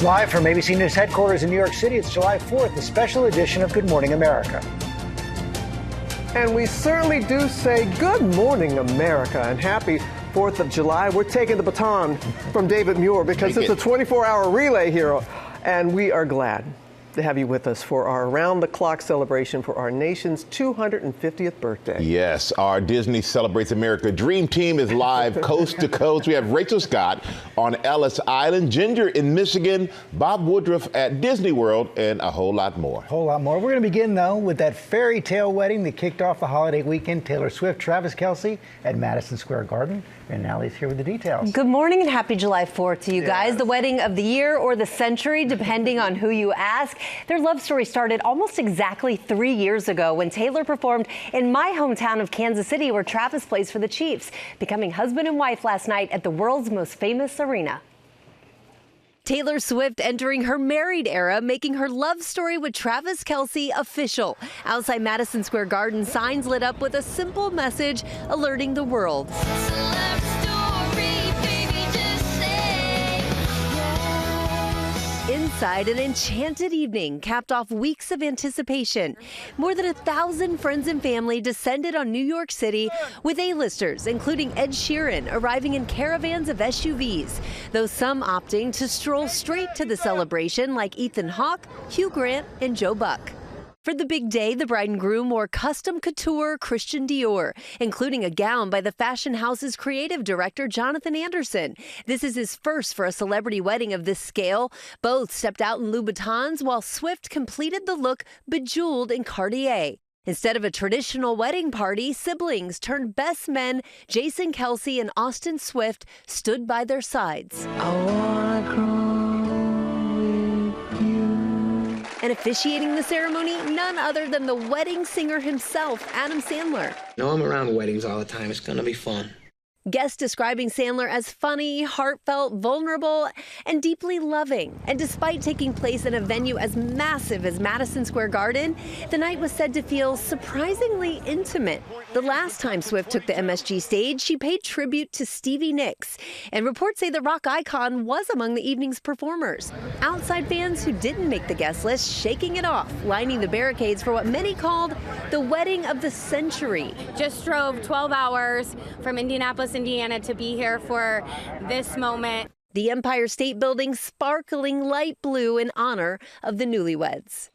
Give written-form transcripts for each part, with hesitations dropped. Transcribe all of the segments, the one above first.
Live from ABC News headquarters in New York City, it's July 4th, a special edition of Good Morning America. And we certainly do say good morning, America, and happy 4th of July. We're taking the baton from David Muir because it's a 24-hour relay here, and we are glad to have you with us for our around-the-clock celebration for our nation's 250th birthday. Yes, our Disney Celebrates America Dream Team is live coast to coast. We have Rachel Scott on Ellis Island, Ginger in Michigan, Bob Woodruff at Disney World, and a whole lot more. Whole lot more. We're going to begin, though, with that fairy tale wedding that kicked off the holiday weekend. Taylor Swift, Travis Kelce at Madison Square Garden. And Allie's here with the details. Good morning and happy July 4th to you guys. The wedding of the year or the century, depending on who you ask. Their love story started almost exactly 3 years ago when Taylor performed in my hometown of Kansas City, where Travis plays for the Chiefs, becoming husband and wife last night at the world's most famous arena. Taylor Swift entering her married era, making her love story with Travis Kelce official. Outside Madison Square Garden, signs lit up with a simple message alerting the world. Inside, an enchanted evening capped off weeks of anticipation. More than 1,000 friends and family descended on New York City with A-listers, including Ed Sheeran, arriving in caravans of SUVs, though some opting to stroll straight to the celebration like Ethan Hawke, Hugh Grant, and Joe Buck. For the big day, the bride and groom wore custom couture Christian Dior, including a gown by the fashion house's creative director, Jonathan Anderson. This is his first for a celebrity wedding of this scale. Both stepped out in Louboutins, while Swift completed the look bejeweled in Cartier. Instead of a traditional wedding party, siblings turned best men Jason Kelce and Austin Swift stood by their sides. And officiating the ceremony, none other than the wedding singer himself, Adam Sandler. I'm around weddings all the time. It's gonna be fun. Guests describing Sandler as funny, heartfelt, vulnerable, and deeply loving. And despite taking place in a venue as massive as Madison Square Garden, the night was said to feel surprisingly intimate. The last time Swift took the MSG stage, she paid tribute to Stevie Nicks. And reports say the rock icon was among the evening's performers. Outside fans who didn't make the guest list shaking it off, lining the barricades for what many called the wedding of the century. Just drove 12 hours from Indianapolis, Indiana to be here for this moment. The Empire State Building sparkling light blue in honor of the newlyweds.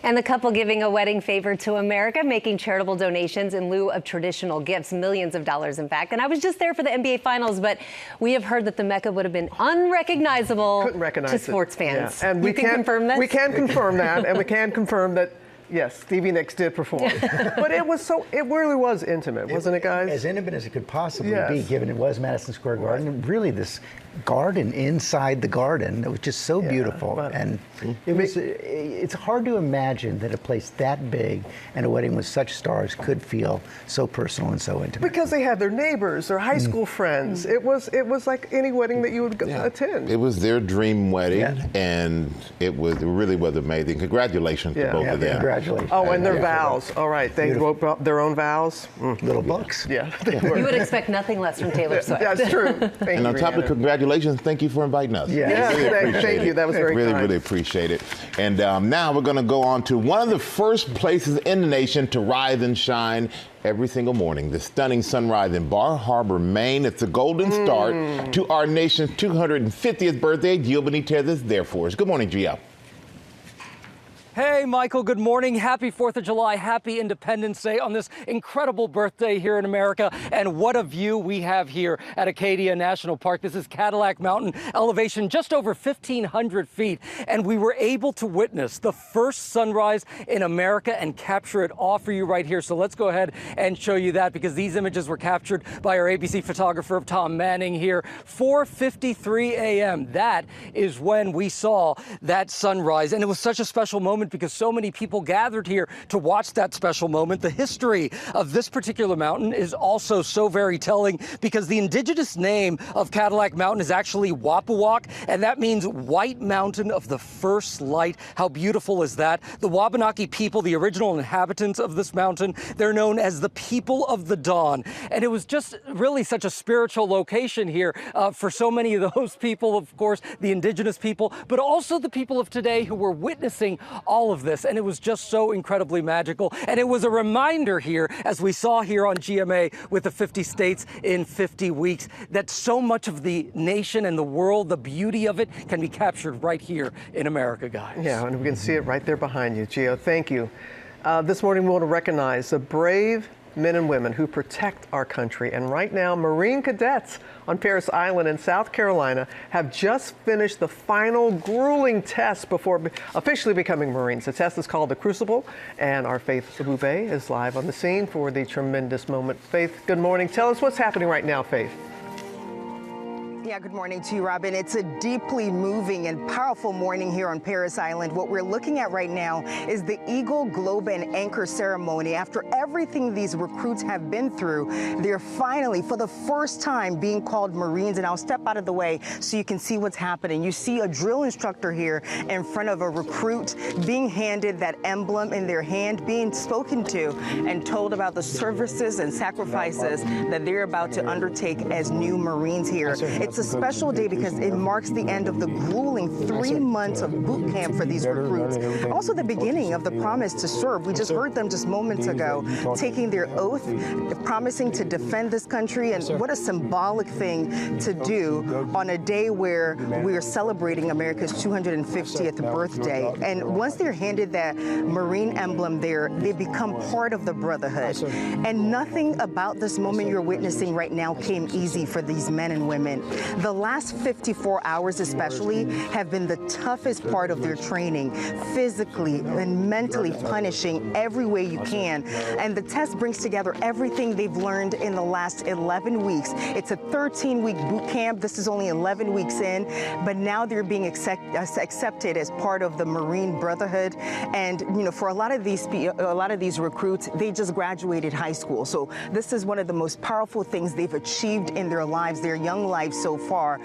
And the couple giving a wedding favor to America, making charitable donations in lieu of traditional gifts, millions of dollars, in fact. And I was just there for the NBA Finals, but we have heard that the Mecca would have been unrecognizable to sports fans. Yeah. And we can confirm that. We can confirm that, and we can confirm that. Yes, Stevie Nicks did perform. But it really was intimate, wasn't it, guys? As intimate as it could possibly be, given it was Madison Square Garden. And really, this garden inside the garden, it was just so beautiful. And it's hard to imagine that a place that big and a wedding with such stars could feel so personal and so intimate. Because they had their neighbors, their high school friends. It was like any wedding that you would attend. It was their dream wedding, and it really was amazing. Congratulations to both of them. Congratulations. Oh, and their vows. All right, they wrote their own vows. Little books. Yeah. You would expect nothing less from Taylor Swift. That's true. And on top of congratulations, thank you for inviting us. Thank you. That was very kind. Really appreciate it. And now we're going to go on to one of the first places in the nation to rise and shine every single morning, the stunning sunrise in Bar Harbor, Maine. It's a golden start to our nation's 250th birthday. Gio Benitez is there for us. Good morning, Gio. Hey, Michael, good morning. Happy 4th of July. Happy Independence Day on this incredible birthday here in America. And what a view we have here at Acadia National Park. This is Cadillac Mountain, elevation just over 1,500 feet. And we were able to witness the first sunrise in America and capture it all for you right here. So let's go ahead and show you that, because these images were captured by our ABC photographer, Tom Manning, here. 4:53 a.m. That is when we saw that sunrise. And it was such a special moment moment because so many people gathered here to watch that special moment. The history of this particular mountain is also so very telling because the indigenous name of Cadillac Mountain is actually Wapawak, and that means White Mountain of the First Light. How beautiful is that? The Wabanaki people, the original inhabitants of this mountain, they're known as the people of the dawn. And it was just really such a spiritual location here for so many of those people, of course, the indigenous people, but also the people of today who were witnessing all of this. And it was just so incredibly magical. And it was a reminder here, as we saw here on GMA with the 50 states in 50 weeks, that so much of the nation and the world, the beauty of it, can be captured right here in America, guys. Yeah, and we can see it right there behind you. Gio, thank you. This morning we want to recognize the brave men and women who protect our country. And right now, Marine cadets on Parris Island in South Carolina have just finished the final grueling test before officially becoming Marines. The test is called the Crucible, and our Faith Boubet is live on the scene for the tremendous moment. Faith, good morning. Tell us what's happening right now, Faith. Yeah, good morning to you, Robin. It's a deeply moving and powerful morning here on Parris Island. What we're looking at right now is the Eagle, Globe, and Anchor ceremony. After everything these recruits have been through, they're finally, for the first time, being called Marines. And I'll step out of the way so you can see what's happening. You see a drill instructor here in front of a recruit being handed that emblem in their hand, being spoken to and told about the services and sacrifices that they're about to undertake as new Marines here. It's a special day because it marks the end of the grueling 3 months of boot camp for these recruits. Also the beginning of the promise to serve. We just heard them just moments ago taking their oath, promising to defend this country, and what a symbolic thing to do on a day where we are celebrating America's 250th birthday. And once they're handed that Marine emblem there, they become part of the brotherhood. And nothing about this moment you're witnessing right now came easy for these men and women. The last 54 hours especially have been the toughest part of their training, physically and mentally punishing every way you can. And the test brings together everything they've learned in the last 11 weeks. It's a 13-week boot camp. This is only 11 weeks in, but now they're being accepted as part of the Marine Brotherhood. And you know, for a lot of these recruits, they just graduated high school. So this is one of the most powerful things they've achieved in their lives, their young lives so far.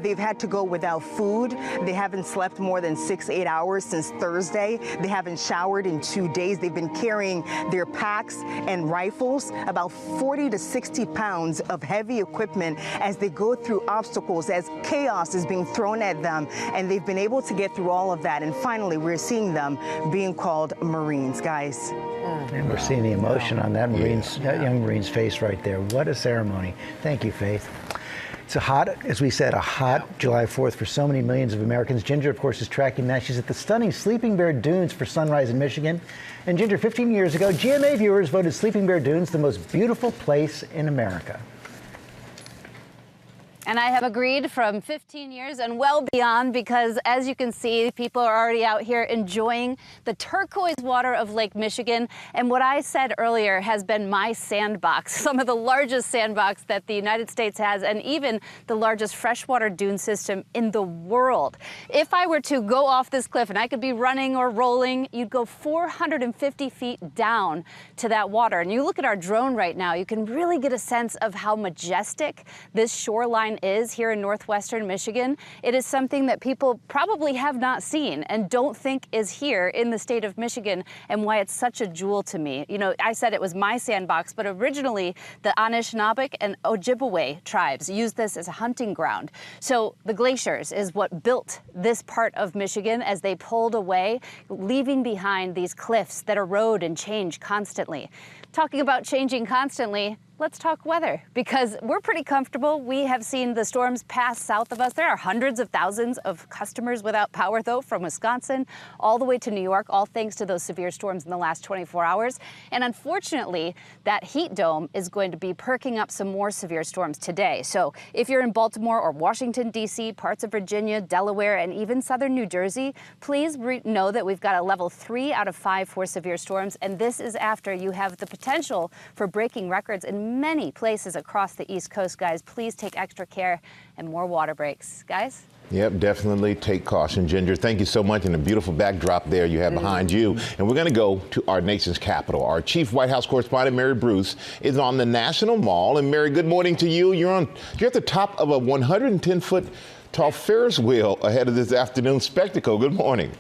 They've had to go without food. They haven't slept more than 6-8 hours since Thursday. They haven't showered in 2 days. They've been carrying their packs and rifles, about 40 to 60 pounds of heavy equipment as they go through obstacles, as chaos is being thrown at them. And they've been able to get through all of that. And finally, we're seeing them being called Marines, guys. And we're seeing the emotion on that young Marine's face right there. What a ceremony. Thank you, Faith. It's a hot, as we said, a hot July 4th for so many millions of Americans. Ginger, of course, is tracking that. She's at the stunning Sleeping Bear Dunes for sunrise in Michigan. And Ginger, 15 years ago, GMA viewers voted Sleeping Bear Dunes the most beautiful place in America. And I have agreed from 15 years and well beyond because, as you can see, people are already out here enjoying the turquoise water of Lake Michigan. And what I said earlier has been my sandbox, some of the largest sandbox that the United States has, and even the largest freshwater dune system in the world. If I were to go off this cliff and I could be running or rolling, you'd go 450 feet down to that water. And you look at our drone right now, you can really get a sense of how majestic this shoreline is here in northwestern Michigan. It is something that people probably have not seen and don't think is here in the state of Michigan, and why it's such a jewel to me. You know, I said it was my sandbox, but originally the Anishinaabeg and Ojibwe tribes used this as a hunting ground. So the glaciers is what built this part of Michigan as they pulled away, leaving behind these cliffs that erode and change constantly. Talking about changing constantly, let's talk weather, because we're pretty comfortable. We have seen the storms pass south of us. There are hundreds of thousands of customers without power, though, from Wisconsin all the way to New York, all thanks to those severe storms in the last 24 hours. And unfortunately, that heat dome is going to be perking up some more severe storms today. So if you're in Baltimore or Washington, D.C., parts of Virginia, Delaware, and even southern New Jersey, please know that we've got a level 3 out of 5 for severe storms. And this is after you have the potential for breaking records in in many places across the East Coast, guys. Please take extra care and more water breaks. Guys? Yep, definitely take caution, Ginger. Thank you so much, and a beautiful backdrop there you have behind you. And we're going to go to our nation's capital. Our chief White House correspondent, Mary Bruce, is on the National Mall. And Mary, good morning to you. You're at the top of a 110-foot tall Ferris wheel ahead of this afternoon spectacle. Good morning.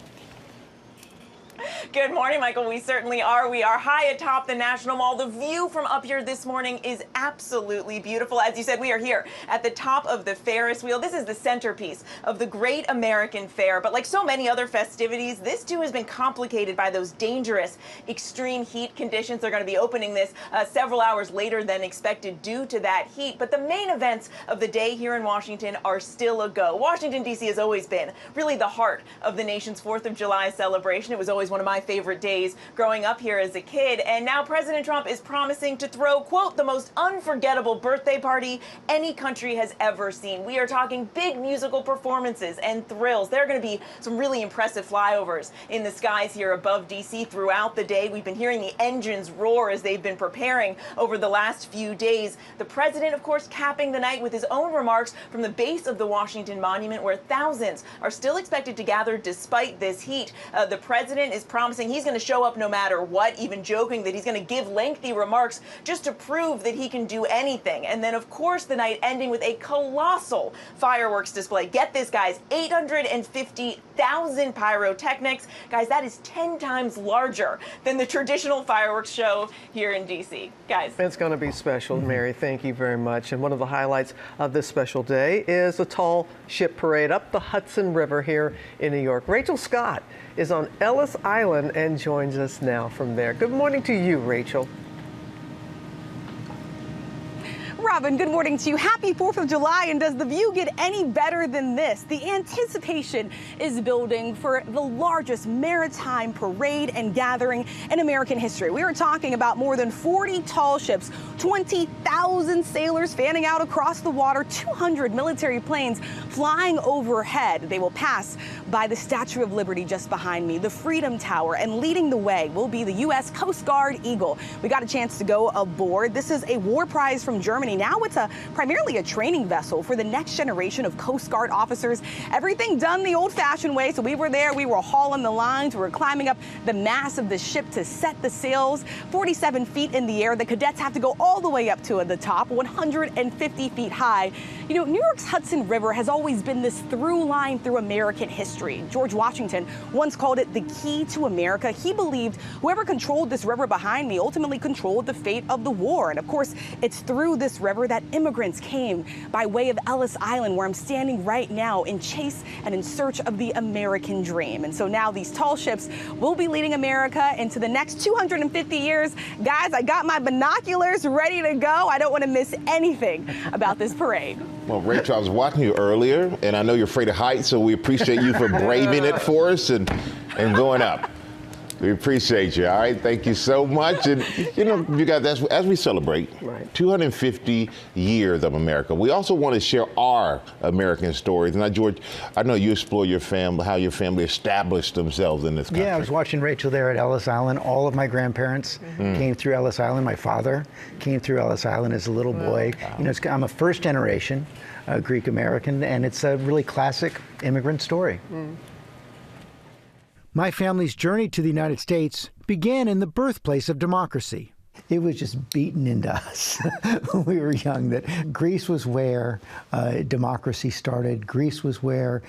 Good morning, Michael. We certainly are. We are high atop the National Mall. The view from up here this morning is absolutely beautiful. As you said, we are here at the top of the Ferris wheel. This is the centerpiece of the Great American Fair. But like so many other festivities, this too has been complicated by those dangerous extreme heat conditions. They're going to be opening this several hours later than expected due to that heat. But the main events of the day here in Washington are still a go. Washington, D.C. has always been really the heart of the nation's 4th of July celebration. It was always one of my favorite days growing up here as a kid. And now President Trump is promising to throw, quote, the most unforgettable birthday party any country has ever seen. We are talking big musical performances and thrills. There are going to be some really impressive flyovers in the skies here above D.C. throughout the day. We've been hearing the engines roar as they've been preparing over the last few days. The president, of course, capping the night with his own remarks from the base of the Washington Monument, where thousands are still expected to gather despite this heat. The president is promising he's going to show up no matter what, even joking that he's going to give lengthy remarks just to prove that he can do anything. And then, of course, the night ending with a colossal fireworks display. Get this, guys, 850,000 pyrotechnics. Guys, that is 10 times larger than the traditional fireworks show here in D.C. Guys. It's going to be special, Mary. Thank you very much. And one of the highlights of this special day is the tall ship parade up the Hudson River here in New York. Rachel Scott is on Ellis Island and joins us now from there. Good morning to you, Rachel. Robin, good morning to you. Happy 4th of July, and does the view get any better than this? The anticipation is building for the largest maritime parade and gathering in American history. We are talking about more than 40 tall ships, 20,000 sailors fanning out across the water, 200 military planes flying overhead. They will pass by the Statue of Liberty just behind me, the Freedom Tower, and leading the way will be the U.S. Coast Guard Eagle. We got a chance to go aboard. This is a war prize from Germany. Now it's primarily a training vessel for the next generation of Coast Guard officers. Everything done the old-fashioned way. So we were there, we were hauling the lines, we were climbing up the mast of the ship to set the sails. 47 feet in the air. The cadets have to go all the way up to the top, 150 feet high. You know, New York's Hudson River has always been this through line through American history. George Washington once called it the key to America. He believed whoever controlled this river behind me ultimately controlled the fate of the war. And of course, it's through this river that immigrants came by way of Ellis Island, where I'm standing right now in chase and in search of the American dream. And so now these tall ships will be leading America into the next 250 years. Guys, I got my binoculars ready to go. I don't want to miss anything about this parade. Well, Rachel, I was watching you earlier, and I know you're afraid of heights, so we appreciate you for braving it for us and going up. We appreciate you. All right, thank you so much. And you know, you guys, as we celebrate 250 years of America, we also want to share our American stories. And George, I know you explore your family, how your family established themselves in this country. Yeah, I was watching Rachel there at Ellis Island. All of my grandparents came through Ellis Island. My father came through Ellis Island as a little boy. Wow. You know, I'm a first generation Greek American, and it's a really classic immigrant story. My family's journey to the United States began in the birthplace of democracy. It was just beaten into us when we were young that Greece was where democracy started. Greece was where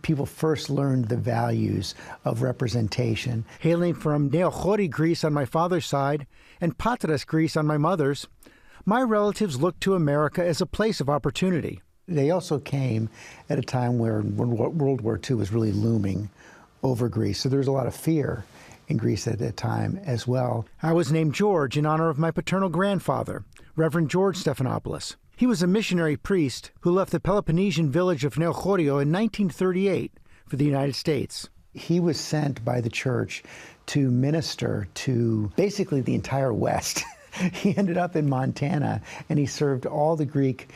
people first learned the values of representation. Hailing from Neochori, Greece on my father's side and Patras, Greece on my mother's, my relatives looked to America as a place of opportunity. They also came at a time when World War II was really looming over Greece, so there was a lot of fear in Greece at that time as well. I was named George in honor of my paternal grandfather, Reverend George Stephanopoulos. He was a missionary priest who left the Peloponnesian village of Neochorio in 1938 for the United States. He was sent by the church to minister to basically the entire West. He ended up in Montana, and he served all the Greek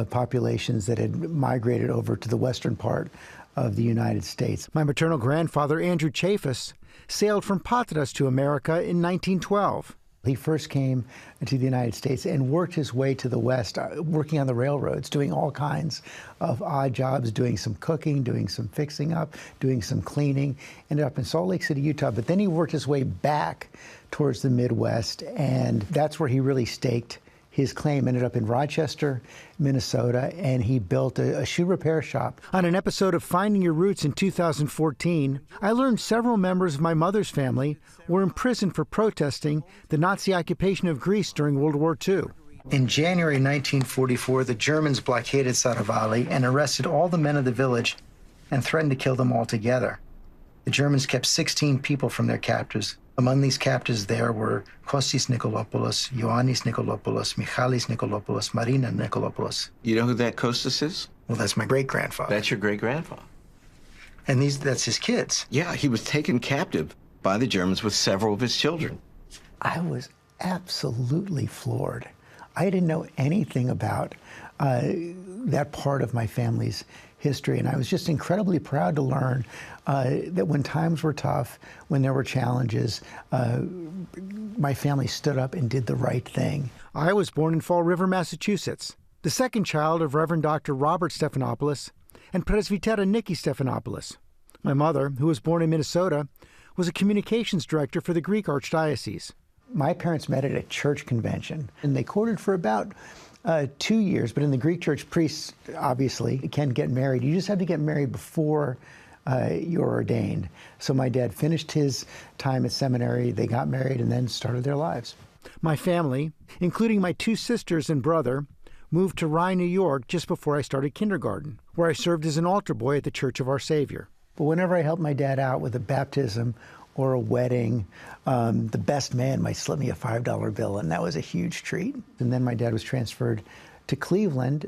populations that had migrated over to the western part of the United States. My maternal grandfather, Andrew Chaffis, sailed from Patras to America in 1912. He first came to the United States and worked his way to the West, working on the railroads, doing all kinds of odd jobs, doing some cooking, doing some fixing up, doing some cleaning, ended up in Salt Lake City, Utah. But then he worked his way back towards the Midwest, and that's where he really staked his claim. Ended up in Rochester, Minnesota, and he built a shoe repair shop. On an episode of Finding Your Roots in 2014, I learned several members of my mother's family were imprisoned for protesting the Nazi occupation of Greece during World War II. In January 1944, the Germans blockaded Saravalli and arrested all the men of the village and threatened to kill them all together. The Germans kept 16 people from their captives. Among these captives there were Kostis Nikolopoulos, Ioannis Nikolopoulos, Michalis Nikolopoulos, Marina Nikolopoulos. You know who that Kostis is? Well, that's my great-grandfather. That's your great-grandfather. And that's his kids. Yeah, he was taken captive by the Germans with several of his children. I was absolutely floored. I didn't know anything about that part of my family's history, and I was just incredibly proud to learn that when times were tough, when there were challenges, my family stood up and did the right thing. I was born in Fall River, Massachusetts, the second child of Reverend Dr. Robert Stephanopoulos and Presbytera Nikki Stephanopoulos. My mother, who was born in Minnesota, was a communications director for the Greek Archdiocese. My parents met at a church convention, and they courted for about 2 years, but in the Greek church, priests obviously can get married. You just have to get married before you're ordained. So my dad finished his time at seminary, they got married, and then started their lives. My family, including my 2 sisters and brother, moved to Rye, New York just before I started kindergarten, where I served as an altar boy at the Church of Our Savior. But whenever I helped my dad out with a baptism or a wedding, the best man might slip me a $5 bill, and that was a huge treat. And then my dad was transferred to Cleveland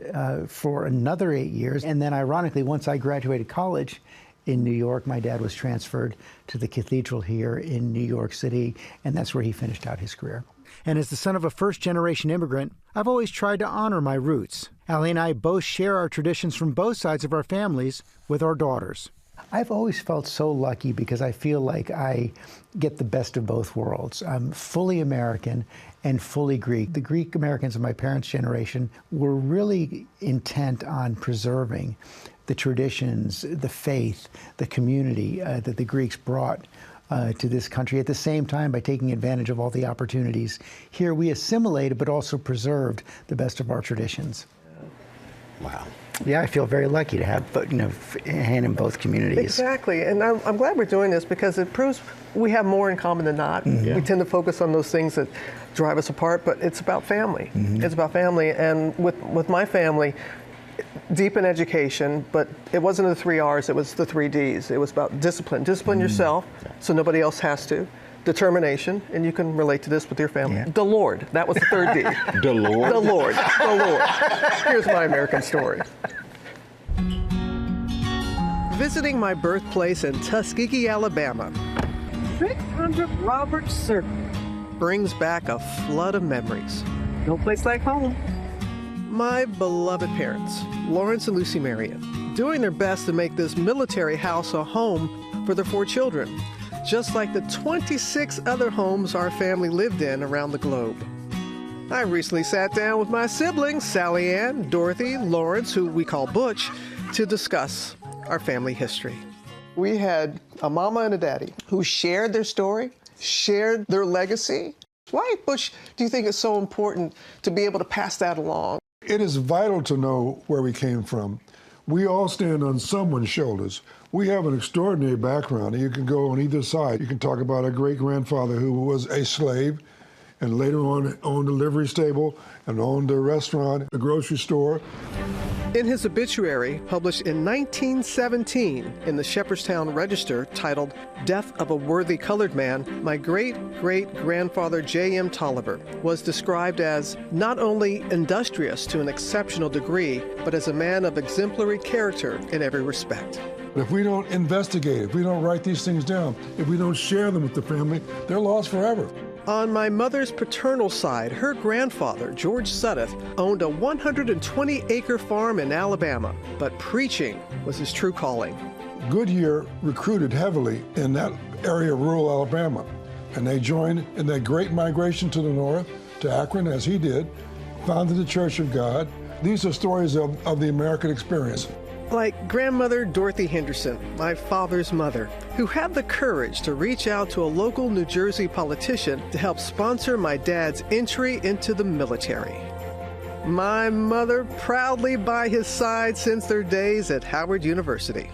for another 8 years. And then ironically, once I graduated college in New York, my dad was transferred to the cathedral here in New York City, and that's where he finished out his career. And as the son of a first-generation immigrant, I've always tried to honor my roots. Allie and I both share our traditions from both sides of our families with our daughters. I've always felt so lucky because I feel like I get the best of both worlds. I'm fully American and fully Greek. The Greek Americans of my parents' generation were really intent on preserving the traditions, the faith, the community that the Greeks brought to this country. At the same time, by taking advantage of all the opportunities here, we assimilated but also preserved the best of our traditions. Wow. Yeah, I feel very lucky to have, a hand in both communities. Exactly, and I'm glad we're doing this because it proves we have more in common than not. Mm-hmm. We tend to focus on those things that drive us apart, but it's about family. Mm-hmm. It's about family, and with my family, deep in education, but it wasn't the 3 R's, it was the 3 D's. It was about discipline. Discipline yourself so nobody else has to. Determination, and you can relate to this with your family. Yeah. The Lord, that was the 3rd D. The Lord? The Lord, the Lord. Here's my American story. Visiting my birthplace in Tuskegee, Alabama. 600 Roberts Circle brings back a flood of memories. No place like home. My beloved parents, Lawrence and Lucy Marion, doing their best to make this military house a home for their 4 children, just like the 26 other homes our family lived in around the globe. I recently sat down with my siblings, Sally Ann, Dorothy, Lawrence, who we call Butch, to discuss our family history. We had a mama and a daddy who shared their story, shared their legacy. Why, Butch, do you think it's so important to be able to pass that along? It is vital to know where we came from. We all stand on someone's shoulders. We have an extraordinary background, and you can go on either side. You can talk about a great-grandfather who was a slave and later on owned a livery stable and owned a restaurant, a grocery store. In his obituary, published in 1917 in the Shepherdstown Register, titled Death of a Worthy Colored Man, my great-great-grandfather J.M. Tolliver was described as not only industrious to an exceptional degree, but as a man of exemplary character in every respect. If we don't investigate, if we don't write these things down, if we don't share them with the family, they're lost forever. On my mother's paternal side, her grandfather, George Sudduth, owned a 120-acre farm in Alabama, but preaching was his true calling. Goodyear recruited heavily in that area of rural Alabama. And they joined in that great migration to the north, to Akron, as he did, founded the Church of God. These are stories of the American experience. Like grandmother Dorothy Henderson, my father's mother, who had the courage to reach out to a local New Jersey politician to help sponsor my dad's entry into the military. My mother proudly by his side since their days at Howard University.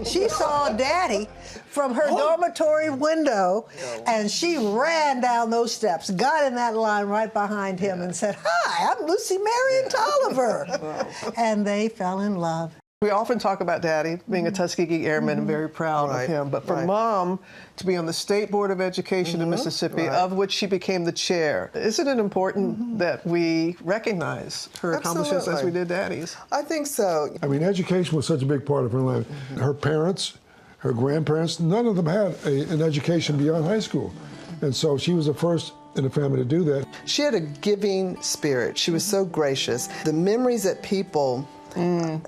She saw Daddy from her dormitory window, and she ran down those steps, got in that line right behind him, and said, "Hi, I'm Lucy Marion Tolliver." And they fell in love. We often talk about Daddy being a Tuskegee Airman and very proud of him, but for Mom to be on the State Board of Education in Mississippi, of which she became the chair, isn't it important that we recognize her accomplishments as we did Daddy's? I think so. I mean, education was such a big part of her life. Her parents, her grandparents, none of them had an education beyond high school. And so she was the first in the family to do that. She had a giving spirit. She was so gracious. The memories that people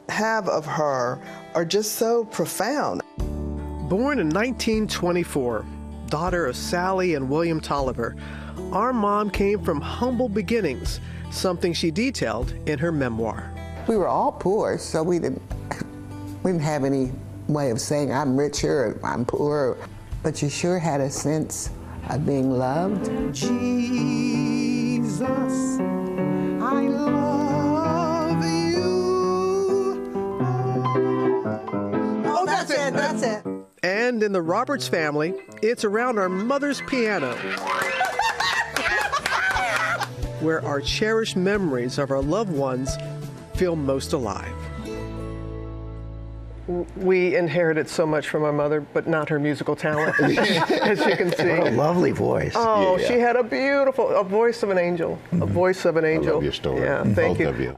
have of her are just so profound. Born in 1924, daughter of Sally and William Tolliver, our mom came from humble beginnings, something she detailed in her memoir. We were all poor, so we didn't have any way of saying I'm richer or I'm poorer, but you sure had a sense of being loved. Jesus, I love you. Oh, that's it, that's it. And in the Roberts family, it's around our mother's piano where our cherished memories of our loved ones feel most alive. We inherited so much from our mother, but not her musical talent, as you can see. What a lovely voice. Oh, she had a voice of an angel, a voice of an angel. I love your story. Yeah, thank Both you. of you.